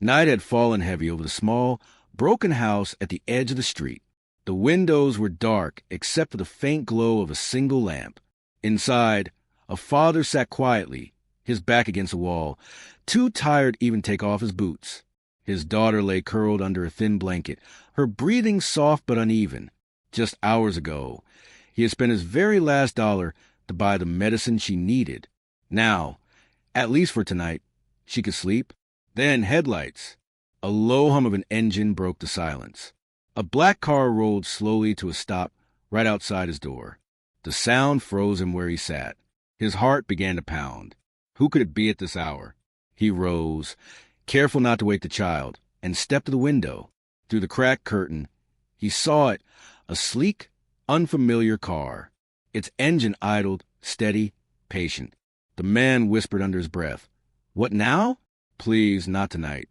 Night had fallen heavy over the small, broken house at the edge of the street. The windows were dark except for the faint glow of a single lamp. Inside, a father sat quietly, his back against the wall, too tired even to take off his boots. His daughter lay curled under a thin blanket, her breathing soft but uneven. Just hours ago, he had spent his very last dollar to buy the medicine she needed. Now, at least for tonight, she could sleep. Then headlights. A low hum of an engine broke the silence. A black car rolled slowly to a stop right outside his door. The sound froze him where he sat. His heart began to pound. Who could it be at this hour? He rose, careful not to wake the child, and stepped to the window. Through the cracked curtain, he saw it, a sleek, unfamiliar car. Its engine idled, steady, patient. The man whispered under his breath, "What now?" "Please, not tonight."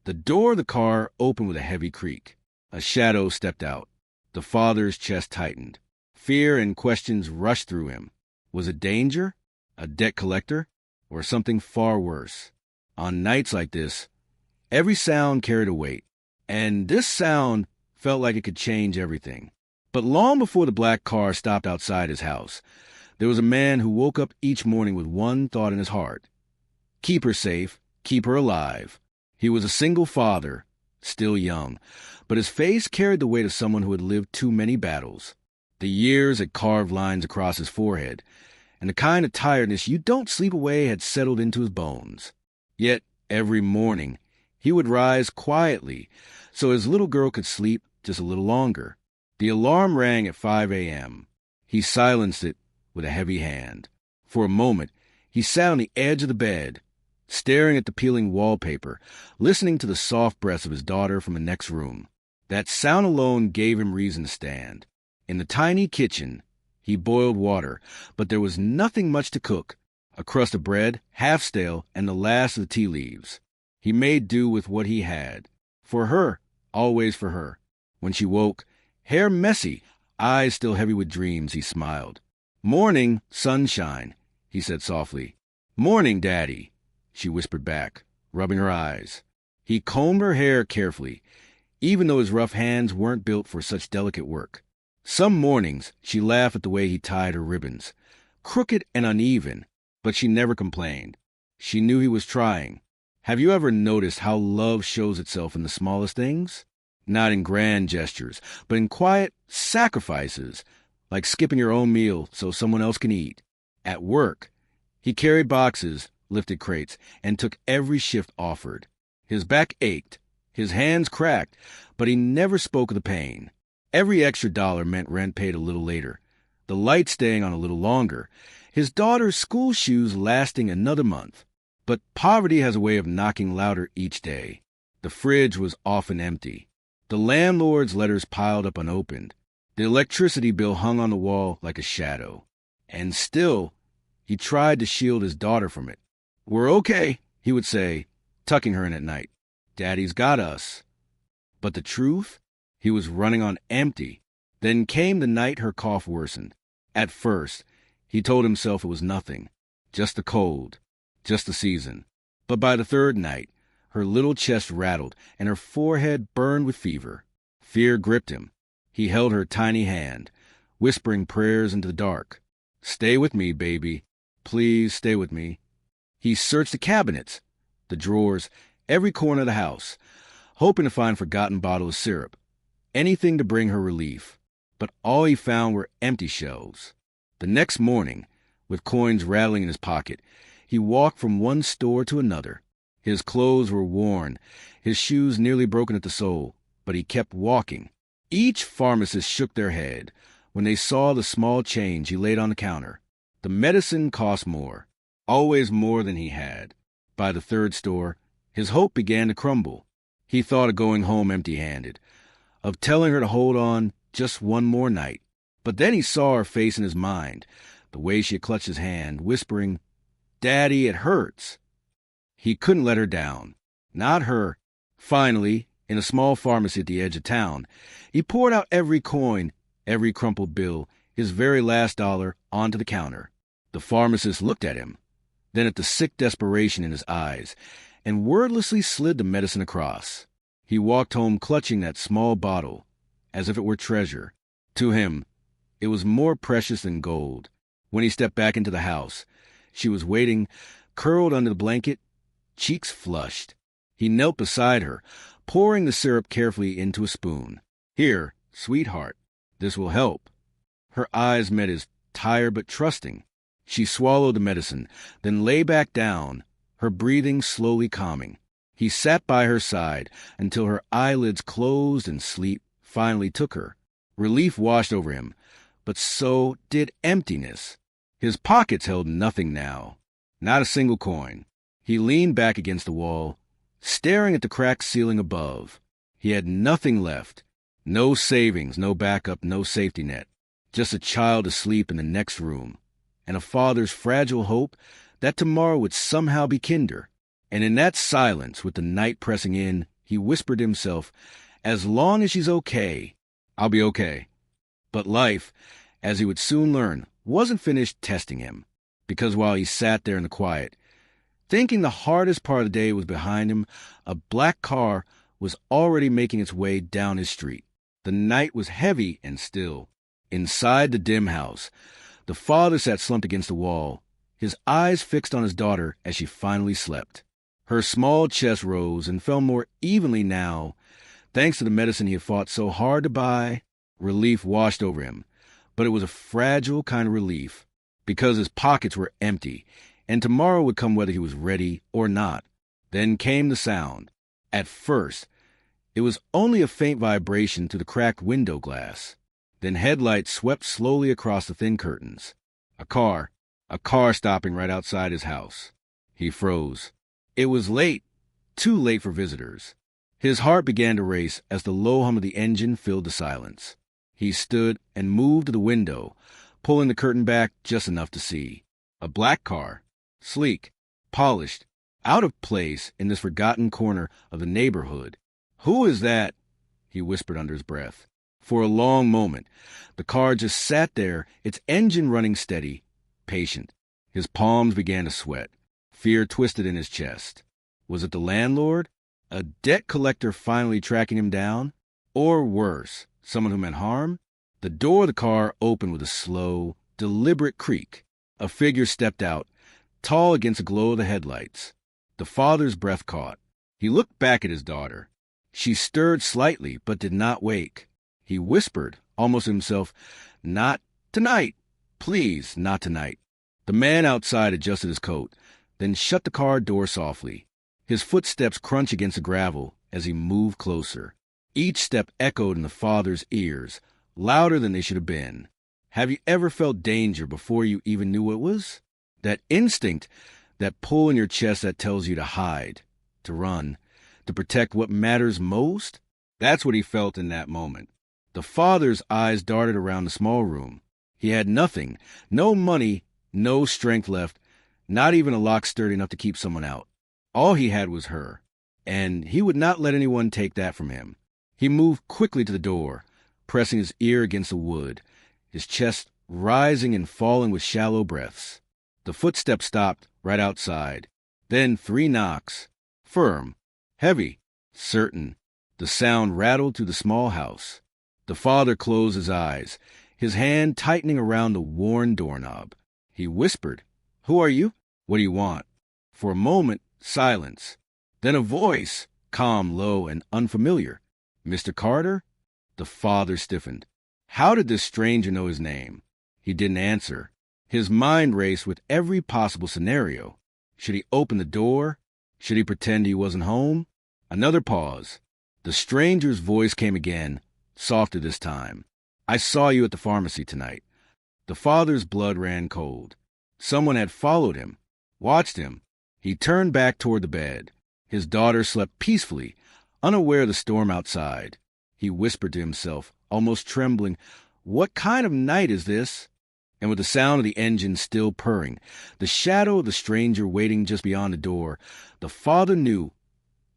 The door of the car opened with a heavy creak. A shadow stepped out. The father's chest tightened. Fear and questions rushed through him. Was it danger? A debt collector? Or something far worse? On nights like this, every sound carried a weight, and this sound felt like it could change everything. But long before the black car stopped outside his house, there was a man who woke up each morning with one thought in his heart: keep her safe, keep her alive. He was a single father, still young, but his face carried the weight of someone who had lived too many battles. The years had carved lines across his forehead, and the kind of tiredness you don't sleep away had settled into his bones. Yet every morning he would rise quietly so his little girl could sleep just a little longer. The alarm rang at 5 a.m. He silenced it with a heavy hand. For a moment, he sat on the edge of the bed, staring at the peeling wallpaper, listening to the soft breaths of his daughter from the next room. That sound alone gave him reason to stand. In the tiny kitchen, he boiled water, but there was nothing much to cook. A crust of bread, half stale, and the last of the tea leaves. He made do with what he had. For her, always for her. When she woke, hair messy, eyes still heavy with dreams, he smiled. "Morning, sunshine," he said softly. "Morning, Daddy," she whispered back, rubbing her eyes. He combed her hair carefully, even though his rough hands weren't built for such delicate work. Some mornings she laughed at the way he tied her ribbons, crooked and uneven, but she never complained. She knew he was trying. Have you ever noticed how love shows itself in the smallest things? Not in grand gestures, but in quiet sacrifices, like skipping your own meal so someone else can eat. At work, he carried boxes, lifted crates, and took every shift offered. His back ached, his hands cracked, but he never spoke of the pain. Every extra dollar meant rent paid a little later, the light staying on a little longer, his daughter's school shoes lasting another month. But poverty has a way of knocking louder each day. The fridge was often empty. The landlord's letters piled up unopened. The electricity bill hung on the wall like a shadow. And still, he tried to shield his daughter from it. "We're okay," he would say, tucking her in at night. "Daddy's got us." But the truth? He was running on empty. Then came the night her cough worsened. At first, he told himself it was nothing, just the cold, just the season. But by the third night, her little chest rattled and her forehead burned with fever. Fear gripped him. He held her tiny hand, whispering prayers into the dark. "Stay with me, baby. Please stay with me." He searched the cabinets, the drawers, every corner of the house, hoping to find a forgotten bottle of syrup, anything to bring her relief. But all he found were empty shelves. The next morning, with coins rattling in his pocket, he walked from one store to another. His clothes were worn, his shoes nearly broken at the sole, but he kept walking. Each pharmacist shook their head when they saw the small change he laid on the counter. The medicine cost more, always more than he had. By the third store, his hope began to crumble. He thought of going home empty-handed, of telling her to hold on just one more night. But then he saw her face in his mind, the way she had clutched his hand, whispering, "Daddy, it hurts." He couldn't let her down. Not her. Finally, in a small pharmacy at the edge of town, he poured out every coin, every crumpled bill, his very last dollar, onto the counter. The pharmacist looked at him, then at the sick desperation in his eyes, and wordlessly slid the medicine across. He walked home clutching that small bottle, as if it were treasure. To him, it was more precious than gold. When he stepped back into the house, she was waiting, curled under the blanket, cheeks flushed. He knelt beside her, pouring the syrup carefully into a spoon. "Here, sweetheart, this will help." Her eyes met his, tired but trusting. She swallowed the medicine, then lay back down, her breathing slowly calming. He sat by her side until her eyelids closed and sleep finally took her. Relief washed over him, but so did emptiness. His pockets held nothing now, not a single coin. He leaned back against the wall, staring at the cracked ceiling above. He had nothing left. No savings, no backup, no safety net. Just a child asleep in the next room, and a father's fragile hope that tomorrow would somehow be kinder. And in that silence, with the night pressing in, he whispered to himself, "As long as she's okay, I'll be okay." But life, as he would soon learn, wasn't finished testing him, because while he sat there in the quiet, thinking the hardest part of the day was behind him, a black car was already making its way down his street. The night was heavy and still. Inside the dim house, the father sat slumped against the wall, his eyes fixed on his daughter as she finally slept. Her small chest rose and fell more evenly now, thanks to the medicine he had fought so hard to buy. Relief washed over him, but it was a fragile kind of relief, because his pockets were empty, and tomorrow would come whether he was ready or not. Then came the sound. At first, it was only a faint vibration through the cracked window glass. Then headlights swept slowly across the thin curtains. A car stopping right outside his house. He froze. It was late, too late for visitors. His heart began to race as the low hum of the engine filled the silence. He stood and moved to the window, pulling the curtain back just enough to see. A black car, sleek, polished, out of place in this forgotten corner of the neighborhood. "Who is that?" he whispered under his breath. For a long moment, the car just sat there, its engine running steady, patient. His palms began to sweat. Fear twisted in his chest. Was it the landlord? A debt collector finally tracking him down? Or worse, someone who meant harm? The door of the car opened with a slow, deliberate creak. A figure stepped out, tall against the glow of the headlights. The father's breath caught. He looked back at his daughter. She stirred slightly, but did not wake. He whispered, almost to himself, "Not tonight. Please, not tonight." The man outside adjusted his coat, then shut the car door softly. His footsteps crunched against the gravel as he moved closer. Each step echoed in the father's ears, louder than they should have been. Have you ever felt danger before you even knew what it was? That instinct, that pull in your chest that tells you to hide, to run, to protect what matters most? That's what he felt in that moment. The father's eyes darted around the small room. He had nothing, no money, no strength left, not even a lock sturdy enough to keep someone out. All he had was her, and he would not let anyone take that from him. He moved quickly to the door, pressing his ear against the wood, his chest rising and falling with shallow breaths. The footsteps stopped right outside. Then 3 knocks. Firm, heavy, certain. The sound rattled through the small house. The father closed his eyes, his hand tightening around the worn doorknob. He whispered, "Who are you? What do you want?" For a moment, silence. Then a voice, calm, low, and unfamiliar. "Mr. Carter?" The father stiffened. How did this stranger know his name? He didn't answer. His mind raced with every possible scenario. Should he open the door? Should he pretend he wasn't home? Another pause. The stranger's voice came again, softer this time. "I saw you at the pharmacy tonight." The father's blood ran cold. Someone had followed him, watched him. He turned back toward the bed. His daughter slept peacefully, unaware of the storm outside. He whispered to himself, almost trembling, "What kind of night is this?" And with the sound of the engine still purring, the shadow of the stranger waiting just beyond the door, the father knew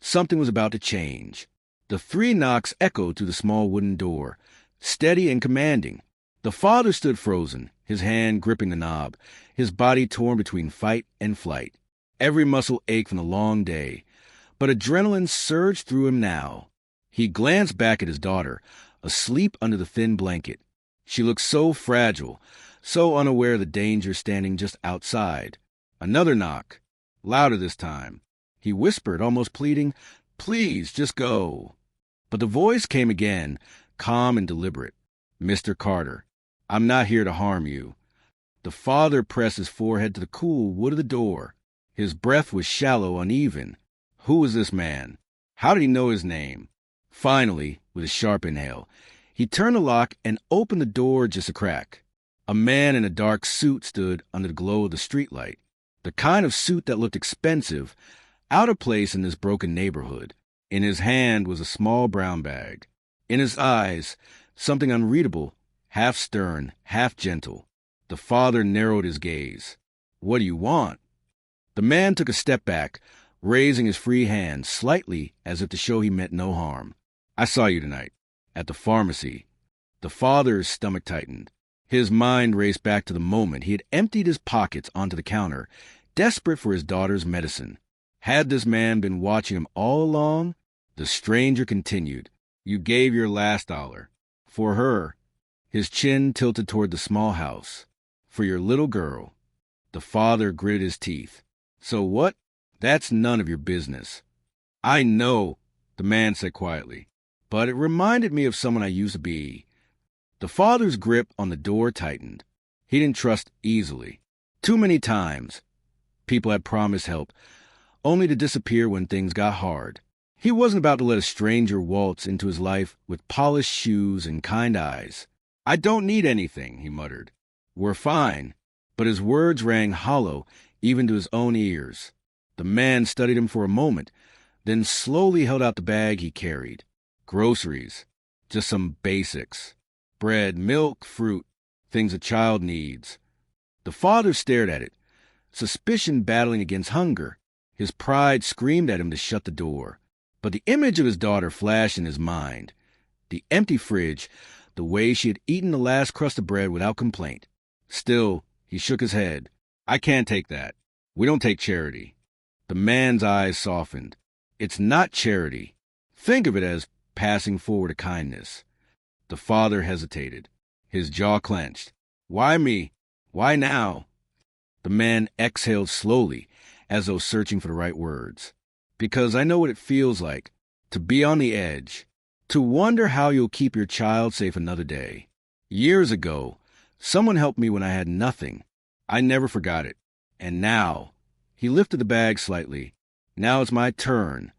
something was about to change. The 3 knocks echoed through the small wooden door, steady and commanding. The father stood frozen, his hand gripping the knob, his body torn between fight and flight. Every muscle ached from the long day, but adrenaline surged through him now. He glanced back at his daughter, asleep under the thin blanket. She looked so fragile, so unaware of the danger standing just outside. Another knock, louder this time. He whispered, almost pleading, "Please, just go." But the voice came again, calm and deliberate. "Mr. Carter, I'm not here to harm you." The father pressed his forehead to the cool wood of the door. His breath was shallow, uneven. Who was this man? How did he know his name? Finally, with a sharp inhale, he turned the lock and opened the door just a crack. A man in a dark suit stood under the glow of the streetlight. The kind of suit that looked expensive, out of place in this broken neighborhood. In his hand was a small brown bag. In his eyes, something unreadable, half stern, half gentle. The father narrowed his gaze. "What do you want?" The man took a step back, raising his free hand slightly as if to show he meant no harm. "I saw you tonight, at the pharmacy." The father's stomach tightened. His mind raced back to the moment he had emptied his pockets onto the counter, desperate for his daughter's medicine. Had this man been watching him all along? The stranger continued, "You gave your last dollar. For her." His chin tilted toward the small house. "For your little girl." The father gritted his teeth. "So what? That's none of your business." "I know," the man said quietly, "but it reminded me of someone I used to be." The father's grip on the door tightened. He didn't trust easily. Too many times, people had promised help, only to disappear when things got hard. He wasn't about to let a stranger waltz into his life with polished shoes and kind eyes. "I don't need anything," he muttered. "We're fine." But his words rang hollow, even to his own ears. The man studied him for a moment, then slowly held out the bag he carried. Groceries. Just some basics. Bread, milk, fruit, things a child needs. The father stared at it, suspicion battling against hunger. His pride screamed at him to shut the door. But the image of his daughter flashed in his mind. The empty fridge, the way she had eaten the last crust of bread without complaint. Still, he shook his head. "I can't take that. We don't take charity." The man's eyes softened. "It's not charity. Think of it as passing forward a kindness." The father hesitated. His jaw clenched. "Why me? Why now?" The man exhaled slowly, as though searching for the right words. "Because I know what it feels like, to be on the edge, to wonder how you'll keep your child safe another day. Years ago, someone helped me when I had nothing. I never forgot it. And now," he lifted the bag slightly, "now it's my turn."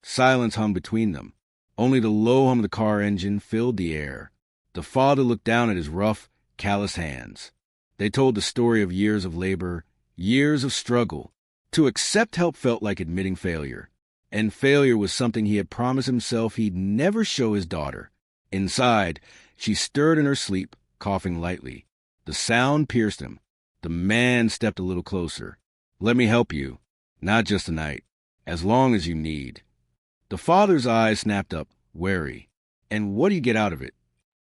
Silence hung between them. Only the low hum of the car engine filled the air. The father looked down at his rough, calloused hands. They told the story of years of labor, years of struggle. To accept help felt like admitting failure. And failure was something he had promised himself he'd never show his daughter. Inside, she stirred in her sleep, coughing lightly. The sound pierced him. The man stepped a little closer. "Let me help you. Not just tonight. As long as you need." The father's eyes snapped up, wary. "And what do you get out of it?"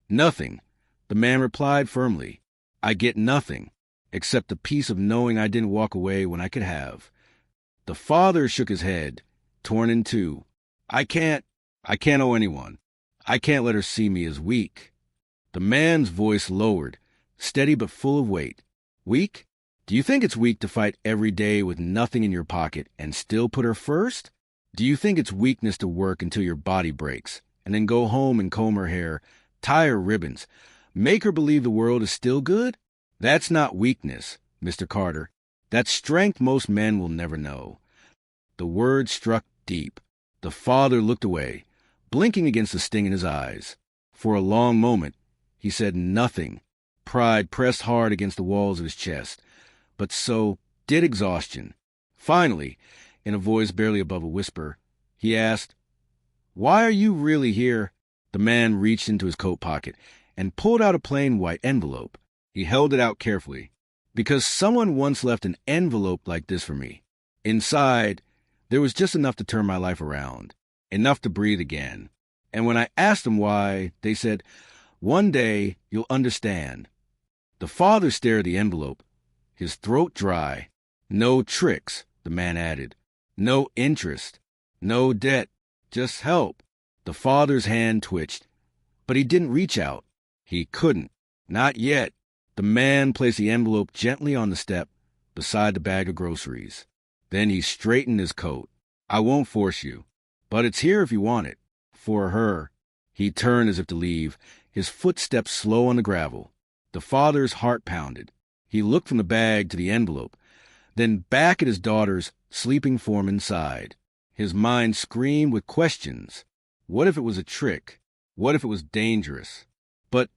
"Nothing," the man replied firmly. "I get nothing, except the peace of knowing I didn't walk away when I could have." The father shook his head, torn in two. I can't owe anyone. I can't let her see me as weak." The man's voice lowered, steady but full of weight. "Weak? Do you think it's weak to fight every day with nothing in your pocket and still put her first? Do you think it's weakness to work until your body breaks, and then go home and comb her hair, tie her ribbons, make her believe the world is still good? That's not weakness, Mr. Carter. That's strength most men will never know." The word struck deep. The father looked away, blinking against the sting in his eyes. For a long moment, he said nothing. Pride pressed hard against the walls of his chest, but so did exhaustion. Finally, in a voice barely above a whisper, he asked, "Why are you really here?" The man reached into his coat pocket and pulled out a plain white envelope. He held it out carefully. "Because someone once left an envelope like this for me. Inside, there was just enough to turn my life around, enough to breathe again. And when I asked them why, they said, 'One day you'll understand.'" The father stared at the envelope, his throat dry. "No tricks," the man added. "No interest. No debt, just help. The father's hand twitched, but he didn't reach out. He couldn't. Not yet. The man placed the envelope gently on the step beside the bag of groceries. Then he straightened his coat. I won't force you, but it's here if you want it. For her. He turned as if to leave, his footsteps slow on the gravel. The father's heart pounded. He looked from the bag to the envelope, then back at his daughter's sleeping form inside. His mind screamed with questions. What if it was a trick? What if it was dangerous? But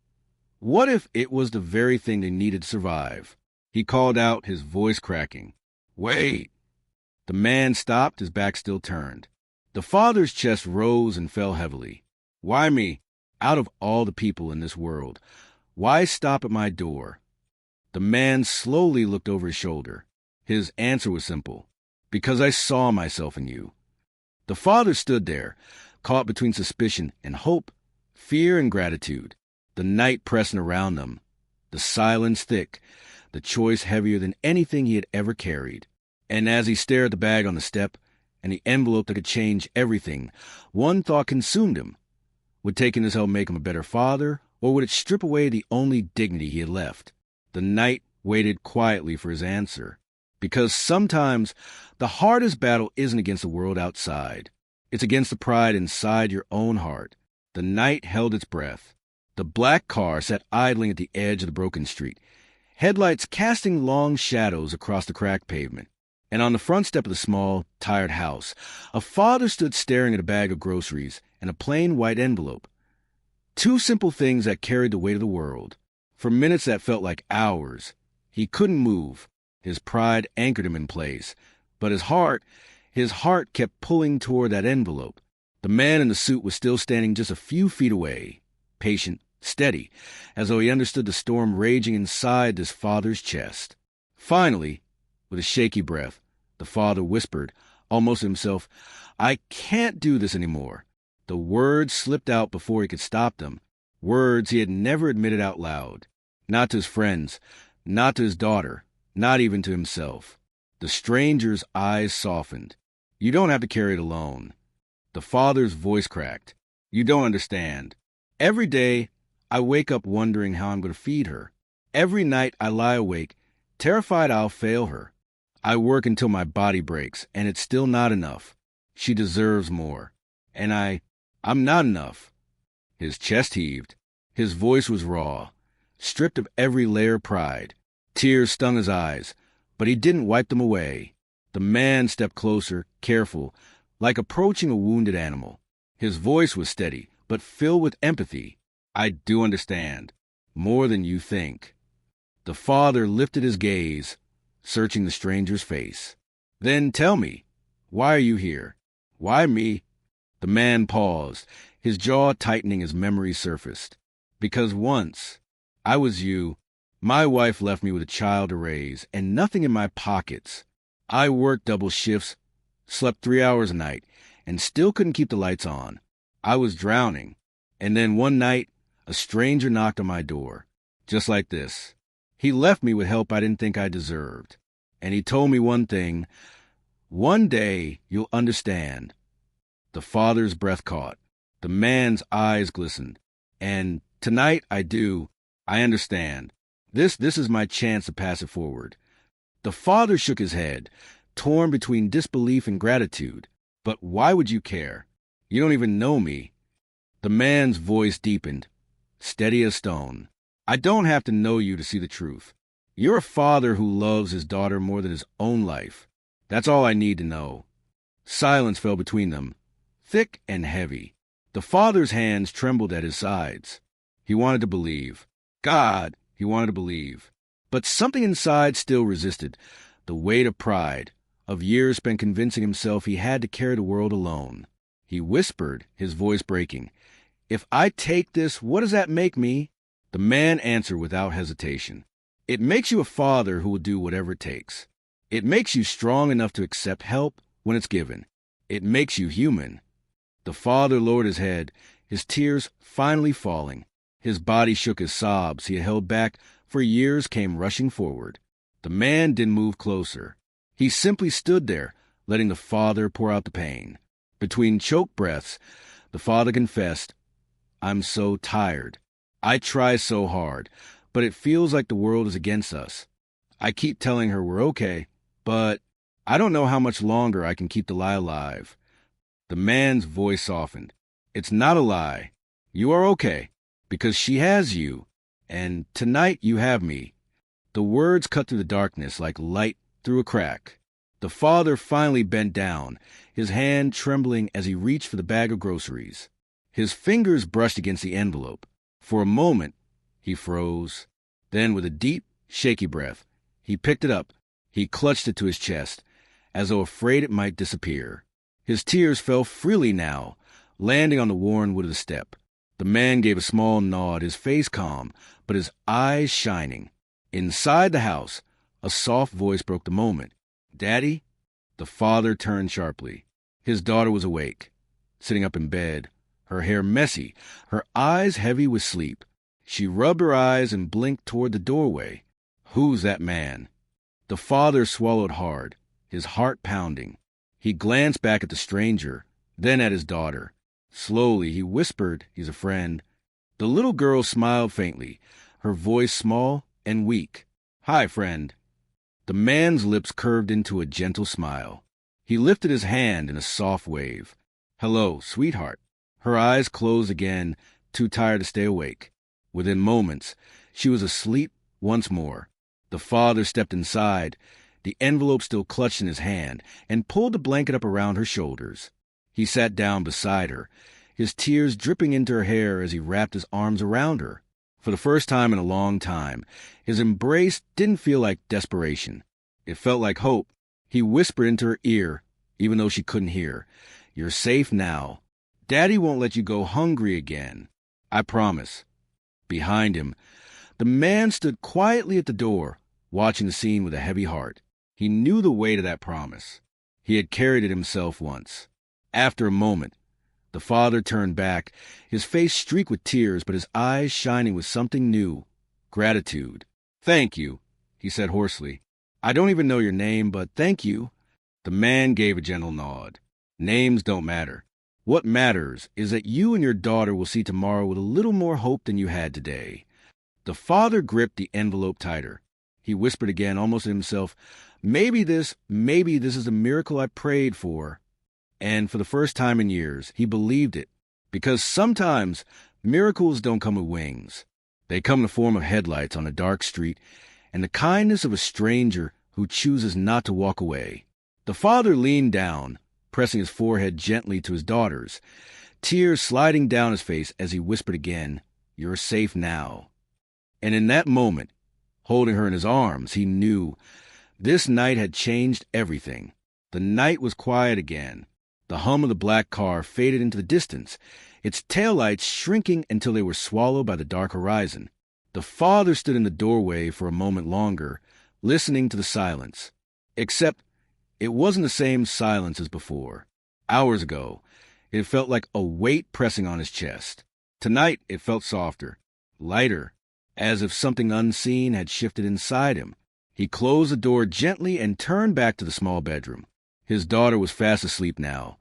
what if it was the very thing they needed to survive? He called out, his voice cracking. Wait! The man stopped, his back still turned. The father's chest rose and fell heavily. Why me? Out of all the people in this world, why stop at my door? The man slowly looked over his shoulder. His answer was simple. Because I saw myself in you. The father stood there, caught between suspicion and hope, fear and gratitude, the night pressing around them, the silence thick, the choice heavier than anything he had ever carried. And as he stared at the bag on the step and the envelope that could change everything, one thought consumed him. Would taking this help make him a better father, or would it strip away the only dignity he had left? The night waited quietly for his answer. Because sometimes the hardest battle isn't against the world outside. It's against the pride inside your own heart. The night held its breath. The black car sat idling at the edge of the broken street, headlights casting long shadows across the cracked pavement. And on the front step of the small, tired house, a father stood staring at a bag of groceries and a plain white envelope. Two simple things that carried the weight of the world. For minutes that felt like hours. He couldn't move. His pride anchored him in place. But his heart kept pulling toward that envelope. The man in the suit was still standing just a few feet away, patient, steady, as though he understood the storm raging inside this father's chest. Finally, with a shaky breath, the father whispered, almost to himself, I can't do this anymore. The words slipped out before he could stop them, words he had never admitted out loud. Not to his friends, not to his daughter, not even to himself. The stranger's eyes softened. You don't have to carry it alone. The father's voice cracked. You don't understand. Every day, I wake up wondering how I'm going to feed her. Every night I lie awake, terrified I'll fail her. I work until my body breaks, and it's still not enough. She deserves more. And I'm not enough. His chest heaved. His voice was raw, stripped of every layer of pride. Tears stung his eyes, but he didn't wipe them away. The man stepped closer, careful, like approaching a wounded animal. His voice was steady, but filled with empathy. I do understand. More than you think. The father lifted his gaze, searching the stranger's face. Then tell me, why are you here? Why me? The man paused, his jaw tightening as memory surfaced. Because once, I was you. My wife left me with a child to raise, and nothing in my pockets. I worked double shifts, slept 3 hours a night, and still couldn't keep the lights on. I was drowning. And then one night, a stranger knocked on my door. Just like this. He left me with help I didn't think I deserved. And he told me one thing. One day, you'll understand. The father's breath caught. The man's eyes glistened. And tonight, I do. I understand. This is my chance to pass it forward. The father shook his head, torn between disbelief and gratitude. But why would you care? You don't even know me. The man's voice deepened, steady as stone. I don't have to know you to see the truth. You're a father who loves his daughter more than his own life. That's all I need to know. Silence fell between them, thick and heavy. The father's hands trembled at his sides. He wanted to believe. God, he wanted to believe. But something inside still resisted, the weight of pride, of years spent convincing himself he had to carry the world alone. He whispered, his voice breaking, If I take this, what does that make me? The man answered without hesitation. It makes you a father who will do whatever it takes. It makes you strong enough to accept help when it's given. It makes you human. The father lowered his head, his tears finally falling. His body shook as sobs he had held back for years came rushing forward. The man didn't move closer. He simply stood there, letting the father pour out the pain. Between choked breaths, the father confessed, "I'm so tired. I try so hard, but it feels like the world is against us. I keep telling her we're okay, but I don't know how much longer I can keep the lie alive." The man's voice softened. "It's not a lie. You are okay, because she has you, and tonight you have me." The words cut through the darkness like light through a crack. The father finally bent down, his hand trembling as he reached for the bag of groceries. His fingers brushed against the envelope. For a moment, he froze. Then, with a deep, shaky breath, he picked it up. He clutched it to his chest, as though afraid it might disappear. His tears fell freely now, landing on the worn wood of the step. The man gave a small nod, his face calm, but his eyes shining. Inside the house, a soft voice broke the moment. "Daddy?" The father turned sharply. His daughter was awake, sitting up in bed, her hair messy, her eyes heavy with sleep. She rubbed her eyes and blinked toward the doorway. "Who's that man?" The father swallowed hard, his heart pounding. He glanced back at the stranger, then at his daughter. Slowly, he whispered, "He's a friend." The little girl smiled faintly, her voice small and weak. "Hi, friend." The man's lips curved into a gentle smile. He lifted his hand in a soft wave. "Hello, sweetheart." Her eyes closed again, too tired to stay awake. Within moments, she was asleep once more. The father stepped inside, the envelope still clutched in his hand, and pulled the blanket up around her shoulders. He sat down beside her, his tears dripping into her hair as he wrapped his arms around her. For the first time in a long time, his embrace didn't feel like desperation. It felt like hope. He whispered into her ear, even though she couldn't hear, "You're safe now. Daddy won't let you go hungry again. I promise." Behind him, the man stood quietly at the door, watching the scene with a heavy heart. He knew the weight of that promise. He had carried it himself once. After a moment, the father turned back, his face streaked with tears, but his eyes shining with something new, gratitude. "Thank you," he said hoarsely. "I don't even know your name, but thank you." The man gave a gentle nod. "Names don't matter. What matters is that you and your daughter will see tomorrow with a little more hope than you had today." The father gripped the envelope tighter. He whispered again, almost to himself, maybe this is the miracle I prayed for." And for the first time in years, he believed it. Because sometimes miracles don't come with wings. They come in the form of headlights on a dark street and the kindness of a stranger who chooses not to walk away. The father leaned down, pressing his forehead gently to his daughter's, tears sliding down his face as he whispered again, "You're safe now." And in that moment, holding her in his arms, he knew this night had changed everything. The night was quiet again. The hum of the black car faded into the distance, its taillights shrinking until they were swallowed by the dark horizon. The father stood in the doorway for a moment longer, listening to the silence. Except it wasn't the same silence as before. Hours ago, it felt like a weight pressing on his chest. Tonight, it felt softer, lighter, as if something unseen had shifted inside him. He closed the door gently and turned back to the small bedroom. His daughter was fast asleep now,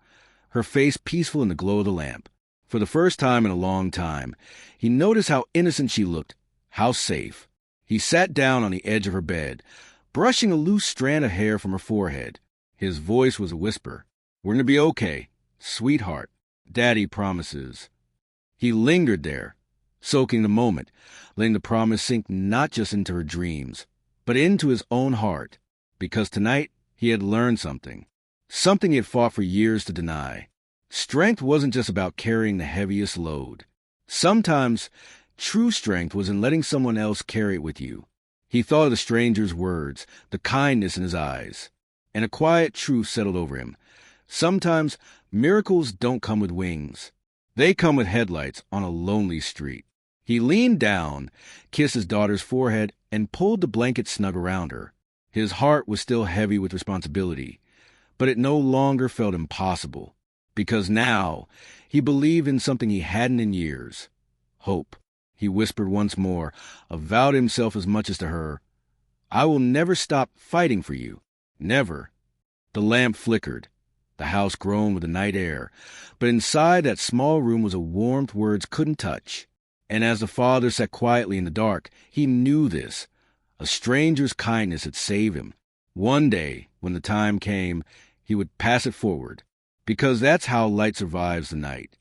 her face peaceful in the glow of the lamp. For the first time in a long time, he noticed how innocent she looked, how safe. He sat down on the edge of her bed, brushing a loose strand of hair from her forehead. His voice was a whisper. "We're going to be okay, sweetheart. Daddy promises." He lingered there, soaking the moment, letting the promise sink not just into her dreams, but into his own heart, because tonight he had learned something he had fought for years to deny. Strength wasn't just about carrying the heaviest load. Sometimes true strength was in letting someone else carry it with you. He thought of the stranger's words, the kindness in his eyes, and a quiet truth settled over him. Sometimes miracles don't come with wings. They come with headlights on a lonely street. He leaned down, kissed his daughter's forehead, and pulled the blanket snug around her. His heart was still heavy with responsibility, but it no longer felt impossible, because now he believed in something he hadn't in years. Hope. He whispered once more, avowed himself as much as to her. "I will never stop fighting for you. Never." The lamp flickered. The house groaned with the night air, but inside that small room was a warmth words couldn't touch. And as the father sat quietly in the dark, he knew this. A stranger's kindness had saved him. One day, when the time came, he would pass it forward, because that's how light survives the night.